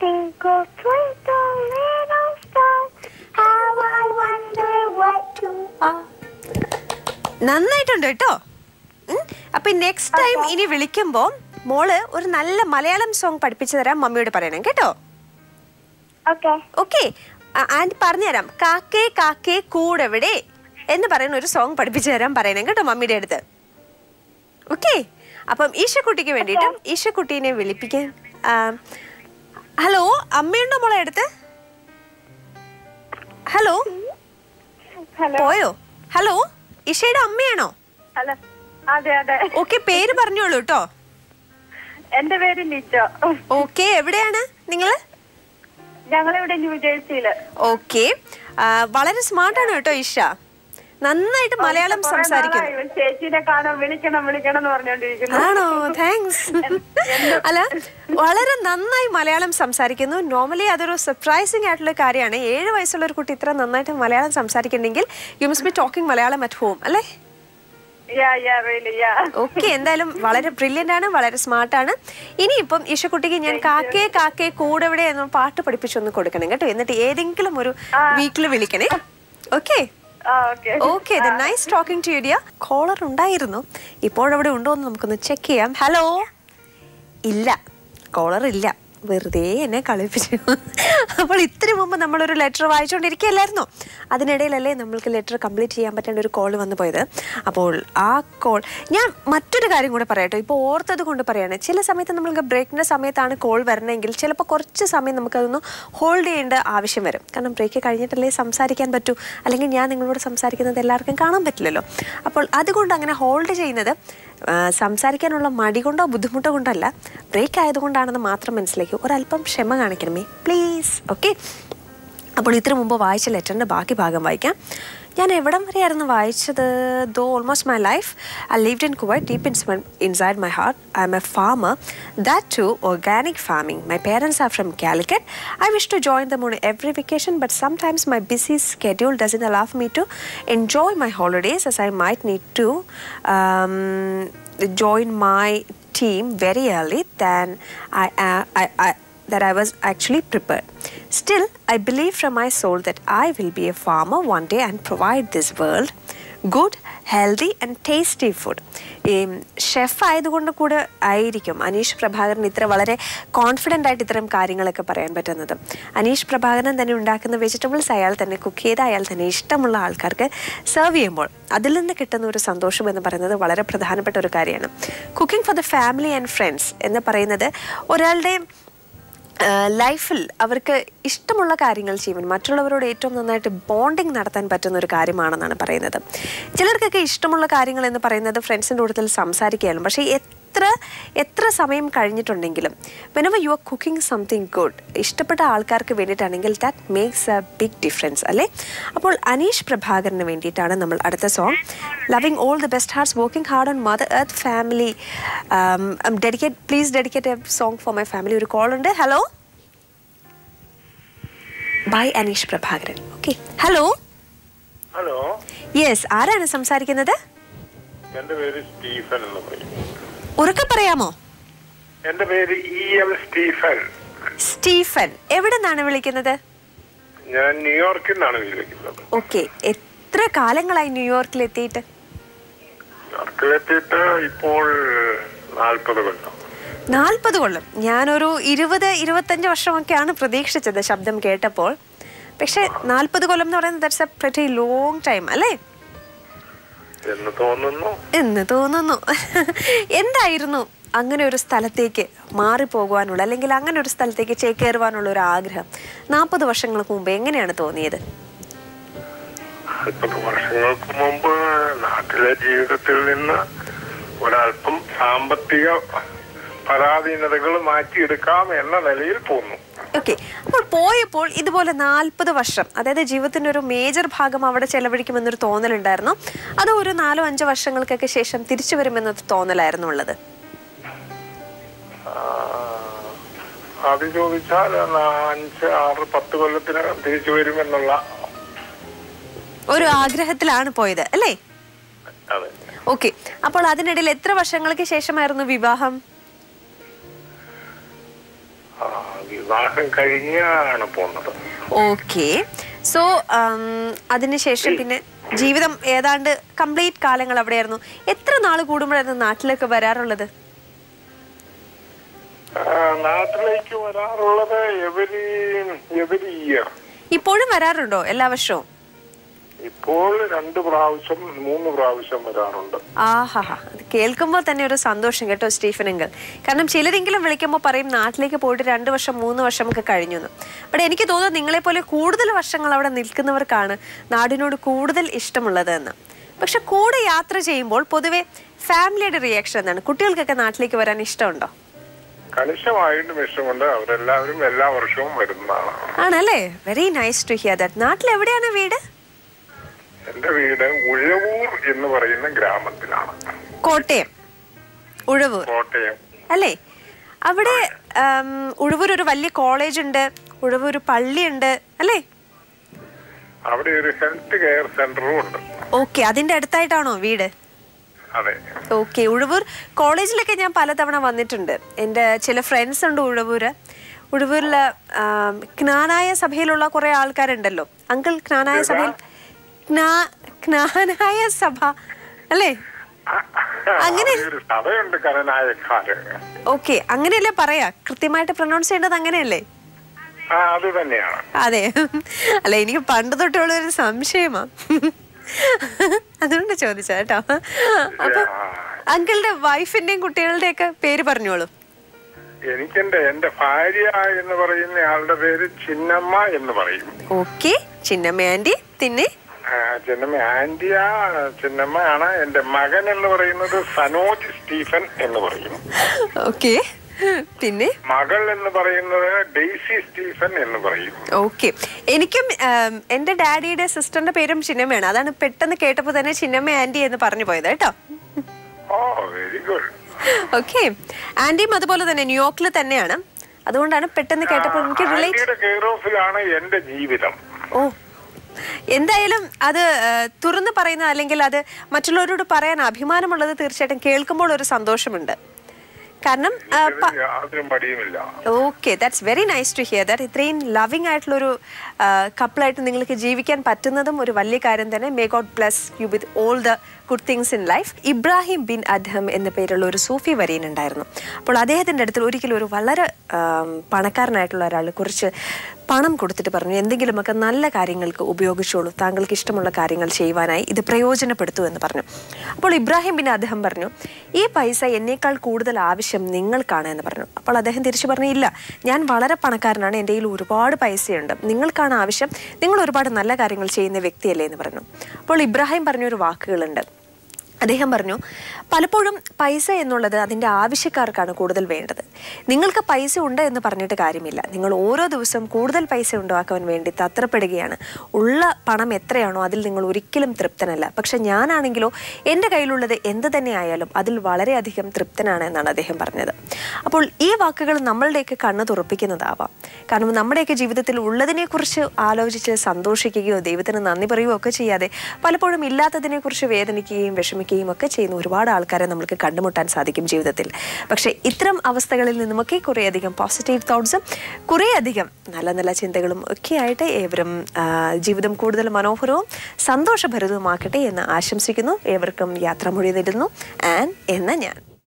Twinkle, twinkle, little star, how I wonder what you are. നന്നായിട്ടുണ്ട് കേട്ടോ. അപ്പൊ next time ഇനി വിളിക്കുമ്പോ മോള് ഒരു നല്ല Malayalam song പഠിപ്പിച്ചു തരാൻ മമ്മിയോട് പറയണം കേട്ടോ. ഓക്കെ, ആൻറ്റി പറഞ്ഞുതരാം. കാക്കേ കാക്കേ കൂടെവിടെ എന്ന് പറയുന്ന ഒരു സോങ് പഠിപ്പിച്ചു തരാൻ പറയണം കേട്ടോ മമ്മിയുടെ അടുത്ത്. ഓക്കെ, അപ്പം ഈശക്കുട്ടിക്ക് വേണ്ടിയിട്ടും ഈശക്കുട്ടീനെ വിളിപ്പിക്കാൻ. ഹലോ, അമ്മയുണ്ടോ മോളെ അടുത്ത്? ഹലോ, പോയോ? ഹലോ, ഈശയുടെ അമ്മയാണോ? അതെ അതെ. ഓക്കെ, പേര് പറഞ്ഞോളൂ കേട്ടോ. എന്റെ പേര് ലിജ. ഓക്കെ, എവിടെയാണ് നിങ്ങള്? ഞങ്ങളിവിടെ ന്യൂജേഴ്സിയില്. ഓക്കെ, വളരെ സ്മാർട്ടാണ് കേട്ടോ ഈഷ. നന്നായിട്ട് മലയാളം സംസാരിക്കും. ചേച്ചിനെ കാണാൻ വിളിക്കണം എന്ന് പറഞ്ഞോണ്ടിരിക്കുന്നു. ആണോ? താങ്ക്സ്. അല്ല, വളരെ നന്നായി മലയാളം സംസാരിക്കുന്നു. നോർമലി അതൊരു സർപ്രൈസിംഗ് ആയിട്ടുള്ള കാര്യമാണ്. 7 വയസ്സുള്ള ഒരു കുട്ടി ഇത്ര നന്നായിട്ട് മലയാളം സംസാരിക്കുന്നുണ്ടെങ്കിൽ you must be talking Malayalam at home അല്ലേ? ഓക്കെ, എന്തായാലും വളരെ ബ്രില്യന്റ് ആണ്, വളരെ സ്മാർട്ടാണ്. ഇനിയിപ്പം ഈശക്കുട്ടിക്ക് ഞാൻ കാക്കേ കാക്കേ കൂടെവിടെ എന്ന പാട്ട് പഠിപ്പിച്ചൊന്ന് കൊടുക്കണം കേട്ടോ. എന്നിട്ട് ഏതെങ്കിലും ഒരു വീക്കിൽ വിളിക്കണേ. Okay okay, nice talking to you dear. Caller ഉണ്ടായിരുന്നു, ഇപ്പോഴവിടെ ഉണ്ടോ എന്ന് നമുക്കൊന്ന് ചെക്ക് ചെയ്യാം. ഹലോ, ഇല്ല, കോളർ ഇല്ല, വെറുതെ എന്നെ കളിപ്പിച്ചു. അപ്പോൾ ഇത്തിരി മുമ്പ് നമ്മളൊരു ലെറ്റർ വായിച്ചുകൊണ്ടിരിക്കുകയല്ലായിരുന്നോ? അതിനിടയിലല്ലേ നമ്മൾക്ക് ലെറ്റർ കംപ്ലീറ്റ് ചെയ്യാൻ പറ്റേണ്ട ഒരു കോൾ വന്നു പോയത്. അപ്പോൾ ആ കോൾ ഞാൻ മറ്റൊരു കാര്യം കൂടെ പറയട്ടോ, ഇപ്പോൾ ഓർത്തത് കൊണ്ട് പറയാണ്. ചില സമയത്ത് നമ്മൾക്ക് ബ്രേക്കിൻ്റെ സമയത്താണ് കോൾ വരണമെങ്കിൽ ചിലപ്പോൾ കുറച്ച് സമയം നമുക്കതൊന്ന് ഹോൾഡ് ചെയ്യേണ്ട ആവശ്യം വരും. കാരണം ബ്രേക്ക് കഴിഞ്ഞിട്ടല്ലേ സംസാരിക്കാൻ പറ്റൂ, അല്ലെങ്കിൽ ഞാൻ നിങ്ങളോട് സംസാരിക്കുന്നത് എല്ലാവർക്കും കാണാൻ പറ്റില്ലല്ലോ. അപ്പോൾ അതുകൊണ്ട് അങ്ങനെ ഹോൾഡ് ചെയ്യുന്നത് സംസാരിക്കാനുള്ള മടി കൊണ്ടോ ബുദ്ധിമുട്ടോ കൊണ്ടല്ല, ബ്രേക്ക് ആയതുകൊണ്ടാണെന്ന് മാത്രം മനസ്സിലാക്കി. ഒരല്പം ക്ഷമ കാണിക്കണമേ പ്ലീസ്. ഓക്കെ, അപ്പോൾ ഇത്ര മുമ്പ് വായിച്ച ലെറ്ററിൻ്റെ ബാക്കി ഭാഗം വായിക്കാം. ഞാൻ എവിടം വരെയായിരുന്നു വായിച്ചത്? Though almost my life I lived in Kuwait, deep inside my heart I am a farmer, that too organic farming. My parents are from Calicut. I wish to join them on every vacation, but sometimes my busy schedule doesn't allow me to enjoy my holidays, as I might need to join my team very early than I was actually prepared. Still, I believe from my soul that I will be a farmer one day and provide this world good, healthy and tasty food. Chef ആയതുകൊണ്ട് കൂടെ ആയിരിക്കും അനീഷ് പ്രഭാകരൻ ഇത്ര വളരെ confident ആയിട്ട് ഇത്തരം കാര്യങ്ങളൊക്കെ പറയാൻ പറ്റുന്നത്. അനീഷ് പ്രഭാകരൻ തന്നെ ഉണ്ടാക്കുന്ന വെജിറ്റബിൾസ് അയാൾ തന്നെ കുക്ക് ചെയ്ത് അയാൾ തന്നെ ഇഷ്ടമുള്ള ആൾക്കാർക്ക് സെർവ് ചെയ്യുമ്പോൾ അതിൽ നിന്ന് കിട്ടുന്ന ഒരു സന്തോഷം എന്ന് പറയുന്നത് വളരെ പ്രധാനപ്പെട്ട ഒരു കാര്യമാണ്. Cooking for the family and friends എന്ന് പറയുന്നത് ഒരാളുടെ ലൈഫിൽ അവർക്ക് ഇഷ്ടമുള്ള കാര്യങ്ങൾ ചെയ്യുവാൻ, മറ്റുള്ളവരോട് ഏറ്റവും നന്നായിട്ട് ബോണ്ടിങ് നടത്താൻ പറ്റുന്ന ഒരു കാര്യമാണെന്നാണ് പറയുന്നത്. ചിലർക്കൊക്കെ ഇഷ്ടമുള്ള കാര്യങ്ങൾ എന്ന് പറയുന്നത് ഫ്രണ്ട്സിൻ്റെ കൂട്ടത്തിൽ സംസാരിക്കുകയാണ്. പക്ഷേ എത്ര സമയം കഴിഞ്ഞിട്ടുണ്ടെങ്കിലും whenever you are cooking something good, ഇഷ്ടപ്പെട്ട ആൾക്കാർക്ക് വേണ്ടിയിട്ടാണെങ്കിൽ that makes a big difference അല്ലേ? അപ്പോൾ അനീഷ് പ്രഭാകരന് വേണ്ടിയിട്ടാണ് നമ്മൾ അടുത്ത song. Loving all the best hearts, working hard on mother earth family. Please dedicate a song for my family. ഒരു കോൾ ഉണ്ട്. Hello, bye Anish Prabhakaran. Okay, hello. Hello, yes, ആരാണ് സംസാരിക്കുന്നത്? എന്റെ പേര് സ്റ്റീഫൻ എന്ന് പറയും. ഉറക്കെ പറയാമോ? എന്റെ പേര് EM സ്റ്റീഫൻ. സ്റ്റീഫൻ, എവിടെ നിന്നാണ് വിളിക്കുന്നത്? ഞാൻ ന്യൂയോർക്കിൽ നിന്നാണ് വിളിക്കുന്നത്. ഓക്കെ, എത്ര കാലങ്ങളായി ന്യൂയോർക്കിൽ എത്തിയിട്ട്? ന്യൂയോർക്കിലെത്തിയിട്ട് ഇപ്പോൾ 40 കൊല്ലം. 40 കൊല്ലം. ഞാനൊരു 20-25 വർഷമൊക്കെയാണ് പ്രതീക്ഷിച്ചത് ശബ്ദം കേട്ടപ്പോൾ. പക്ഷെ 40 കൊല്ലം എന്ന് പറയുന്നത് that's A pretty long time അല്ലേ എന്ന് തോന്നുന്നു. എന്തായിരുന്നു അങ്ങനെ ഒരു സ്ഥലത്തേക്ക് മാറിപ്പോകുവാനുള്ള, അല്ലെങ്കിൽ അങ്ങനെ ഒരു സ്ഥലത്തേക്ക് ചേക്കേറുവാനുള്ള ഒരു ആഗ്രഹം 40 വർഷങ്ങൾക്ക് മുമ്പ് എങ്ങനെയാണ് തോന്നിയത്? 40 വർഷങ്ങൾക്ക് മുമ്പ് നാട്ടിലെ ജീവിതത്തിൽ നിന്ന് ഒരല്പം സാമ്പത്തിക പരാധീനതകൾ മാറ്റിയെടുക്കാം എന്ന നിലയിൽ പോന്നു. ഓക്കെ, അപ്പോൾ പോയപ്പോൾ ഇതുപോലെ 40 വർഷം, അതായത് ജീവിതത്തിന്റെ ഒരു മേജർ ഭാഗം അവിടെ ചെലവഴിക്കുമെന്നൊരു തോന്നലുണ്ടായിരുന്നു? അതോ ഒരു 4-5 വർഷങ്ങൾക്കൊക്കെ ശേഷം തിരിച്ചു വരുമെന്നൊരു തോന്നലായിരുന്നു ഉള്ളത്? അത് ചോദിച്ചാൽ 5, 6, 10 കൊല്ലത്തിനകം തിരിച്ചു വരുമെന്നുള്ള ഒരു ആഗ്രഹത്തിലാണ് പോയത് അല്ലേ? അതെ. ഓക്കെ, അപ്പോൾ അതിനിടയിൽ എത്ര വർഷങ്ങൾക്ക് ശേഷമായിരുന്നു വിവാഹം? വിവാഹം കഴിഞ്ഞാണ് പോന്നത്. ഓക്കെ, സോ അതിനുശേഷം പിന്നെ ജീവിതം ഏതാണ്ട് കംപ്ലീറ്റ് കാലങ്ങൾ അവിടെയായിരുന്നു. എത്ര നാൾ കൂടുമ്പോഴായിരുന്നു നാട്ടിലേക്ക് വരാറുള്ളത്? നാട്ടിലേക്ക് വരാറുള്ളത് എവരി ഇയർ. ഇപ്പോഴും വരാറുണ്ടോ എല്ലാ വർഷവും? ഇപ്പോൾ 2 പ്രാവശ്യം 3 പ്രാവശ്യം വരാറുണ്ട്. ആഹാ, അത് കേൾക്കുമ്പോൾ തന്നെ ഒരു സന്തോഷം കേട്ടോ സ്റ്റീഫൻ അങ്കിൾ. കാരണം ചിലരെങ്കിലും വിളിക്കുമ്പോൾ പറയും നാട്ടിലേക്ക് പോയിട്ട് 2 വർഷം 3 വർഷമൊക്കെ കഴിഞ്ഞു എന്ന്. ബട്ട് എനിക്ക് തോന്നുന്നു നിങ്ങളെപ്പോലെ കൂടുതൽ വർഷങ്ങൾ അവിടെ നിൽക്കുന്നവർക്കാണ് നാടിനോട് കൂടുതൽ ഇഷ്ടമുള്ളത് എന്ന്. പക്ഷെ കൂടെ യാത്ര ചെയ്യുമ്പോൾ പൊതുവെ ഫാമിലിയുടെ റിയാക്ഷൻ എന്താണ്? കുട്ടികൾക്കൊക്കെ നാട്ടിലേക്ക് വരാൻ ഇഷ്ടമുണ്ടോ? കണിശമായിട്ടും ഇഷ്ടമുണ്ട്. അവരെല്ലാവരും എല്ലാ വർഷവും വരുന്നതാണ്. ആണല്ലേ? Very nice to hear that. നാട്ടിൽ എവിടെയാണ് വീട്? എന്റെ വീട് ഉഴവൂർ എന്ന് പറയുന്ന ഗ്രാമത്തിലാണ്. കോട്ടയം, ഉഴവൂർ. കോട്ടയം അല്ലേ? അവിടെ ഉഴവൂർ ഒരു വലിയ കോളേജ് ഉണ്ട്, ഉഴവൂർ പള്ളിയുണ്ട് അല്ലേ? അവിടെ ഒരു ഹെൽത്ത് കെയർ സെന്ററും ഉണ്ട്. ഓക്കെ, അതിന്റെ അടുത്തായിട്ടാണോ വീട്? അതെ. ഓക്കെ, ഉഴവൂർ കോളേജിലൊക്കെ ഞാൻ പലതവണ വന്നിട്ടുണ്ട്. എൻ്റെ ചില ഫ്രണ്ട്സ് ഉണ്ട് ഉഴവൂരിൽ ജ്ഞാനായ സഭയിലുള്ള കുറെ ആൾക്കാരുണ്ടല്ലോ. അങ്കിൾ ജ്ഞാനായ സഭയിൽ ജ്ഞാനായ സഭ അല്ലേ? അങ്ങനെ സഭയുണ്ട്. ഓക്കെ, അങ്ങനെയല്ലേ പറയാ? കൃത്യമായിട്ട് പ്രൊനൗൺസ് ചെയ്യേണ്ടത് അങ്ങനെയല്ലേ? അത് തന്നെയാണ്. അതെ, അല്ല എനിക്ക് പണ്ട് തൊട്ടുള്ള ഒരു സംശയമാ, അതുകൊണ്ട് ചോദിച്ചാ കേട്ടോ. അപ്പൊ അങ്കിളുടെ വൈഫിന്റെയും കുട്ടികളുടെ ഒക്കെ പേര് പറഞ്ഞോളൂ. എന്റെ ഭാര്യ എന്ന് പറയുന്ന ആളുടെ പേര് ചിന്നമ്മ എന്ന് പറയും. Okay, Chinnamma aunty. പിന്നെ ചിന്നമ്മ ആന്റിയാ ചിന്നമ്മയാണ്. എന്റെ മകൻ എന്ന് പറയുന്നത് സനോജ് സ്റ്റീഫൻ എന്ന് പറയും. ഓക്കെ, പിന്നെ മകൾ എന്ന് പറയുന്നത് ഡെയ്സി സ്റ്റീഫൻ എന്ന് പറയും. ഓക്കെ, എനിക്കും എന്റെ ഡാഡിയുടെ സിസ്റ്ററിന്റെ പേരും ചിന്നമ്മയാണ്. അതാണ് പെട്ടെന്ന് കേട്ടപ്പോ തന്നെ ചിന്നമ്മ ആന്റി എന്ന് പറഞ്ഞു പോയത് കേട്ടോ. ഓ, വെരി ഗുഡ്. ഓക്കെ, ആന്റിയും അതുപോലെ തന്നെ ന്യൂയോർക്കിൽ തന്നെയാണ്. അതുകൊണ്ടാണ് പെട്ടെന്ന് കേട്ടപ്പോൾ എനിക്ക് റിലേറ്റ്. കെയർ ഓഫിലാണ് എന്റെ ജീവിതം. ഓ, എന്തായാലും അത് തുറന്ന് പറയുന്ന, അല്ലെങ്കിൽ അത് മറ്റുള്ളവരോട് പറയാൻ അഭിമാനമുള്ളത് തീർച്ചയായിട്ടും കേൾക്കുമ്പോൾ ഒരു സന്തോഷമുണ്ട്. കാരണം okay, that's very nice to hear that. ഇത്രയും ലവിങ് ആയിട്ടുള്ളൊരു കപ്പിളായിട്ട് നിങ്ങൾക്ക് ജീവിക്കാൻ പറ്റുന്നതും ഒരു വലിയ കാര്യം തന്നെ. May God bless you with all the good things in life. Ibrahim bin Adham എന്ന പേരുള്ള ഒരു സൂഫി വര്യൻ ഉണ്ടായിരുന്നു. അപ്പോൾ അദ്ദേഹത്തിൻ്റെ അടുത്ത് ഒരിക്കലും ഒരു വളരെ പണക്കാരനായിട്ടുള്ള ഒരാൾ കുറച്ച് പണം കൊടുത്തിട്ട് പറഞ്ഞു, എന്തെങ്കിലുമൊക്കെ നല്ല കാര്യങ്ങൾക്ക് ഉപയോഗിച്ചോളൂ, താങ്കൾക്ക് ഇഷ്ടമുള്ള കാര്യങ്ങൾ ചെയ്യുവാനായി ഇത് പ്രയോജനപ്പെടുത്തൂ എന്ന് പറഞ്ഞു. അപ്പോൾ ഇബ്രാഹിം ബിൻ അദ്ഹം പറഞ്ഞു, ഈ പൈസ എന്നേക്കാൾ കൂടുതൽ ആവശ്യം നിങ്ങൾക്കാണ് എന്ന് പറഞ്ഞു. അപ്പോൾ അദ്ദേഹം തിരിച്ചു പറഞ്ഞു, ഇല്ല, ഞാൻ വളരെ പണക്കാരനാണ്, എൻ്റെ കയ്യിൽ ഒരുപാട് പൈസയുണ്ട്, നിങ്ങൾക്കാണ് ആവശ്യം, നിങ്ങൾ ഒരുപാട് നല്ല കാര്യങ്ങൾ ചെയ്യുന്ന വ്യക്തിയല്ലേ എന്ന് പറഞ്ഞു. അപ്പോൾ ഇബ്രാഹിം പറഞ്ഞൊരു വാക്കുകളുണ്ട്. അദ്ദേഹം പറഞ്ഞു, പലപ്പോഴും പൈസ എന്നുള്ളത് അതിൻ്റെ ആവശ്യക്കാർക്കാണ് കൂടുതൽ വേണ്ടത്. നിങ്ങൾക്ക് പൈസ ഉണ്ട് എന്ന് പറഞ്ഞിട്ട് കാര്യമില്ല. നിങ്ങൾ ഓരോ ദിവസവും കൂടുതൽ പൈസ ഉണ്ടാക്കാൻ വേണ്ടി തത്രപ്പെടുകയാണ്. ഉള്ള പണം എത്രയാണോ അതിൽ നിങ്ങൾ ഒരിക്കലും തൃപ്തനല്ല. പക്ഷെ ഞാനാണെങ്കിലോ എൻ്റെ കയ്യിലുള്ളത് എന്ത് തന്നെ ആയാലും അതിൽ വളരെയധികം തൃപ്തനാണ് എന്നാണ് അദ്ദേഹം പറഞ്ഞത്. അപ്പോൾ ഈ വാക്കുകൾ നമ്മളുടെയൊക്കെ കണ്ണ് തുറപ്പിക്കുന്നതാവാം. കാരണം നമ്മുടെയൊക്കെ ജീവിതത്തിൽ ഉള്ളതിനെക്കുറിച്ച് ആലോചിച്ച് സന്തോഷിക്കുകയോ ദൈവത്തിന് നന്ദി പറയുകയോ ഒക്കെ ചെയ്യാതെ പലപ്പോഴും ഇല്ലാത്തതിനെക്കുറിച്ച് വേദനിക്കുകയും വിഷമിക്കുകയും ഒക്കെ ചെയ്യുന്ന ഒരുപാട് ആൾക്കാരെ നമുക്ക് കണ്ടുമുട്ടാൻ സാധിക്കും ജീവിതത്തിൽ. പക്ഷെ ഇത്തരം അവസ്ഥകളിൽ നിന്നുമൊക്കെ കുറേയധികം പോസിറ്റീവ് തോട്ട്സും കുറേയധികം നല്ല നല്ല ചിന്തകളും ഒക്കെ ആയിട്ട് ഏവരും ജീവിതം കൂടുതൽ മനോഹരവും സന്തോഷഭരിതവുമാക്കട്ടെ എന്ന് ആശംസിക്കുന്നു. ഏവർക്കും യാത്രാമൊഴി നേരുന്നു. ആൻ എന്ന ഞാൻ.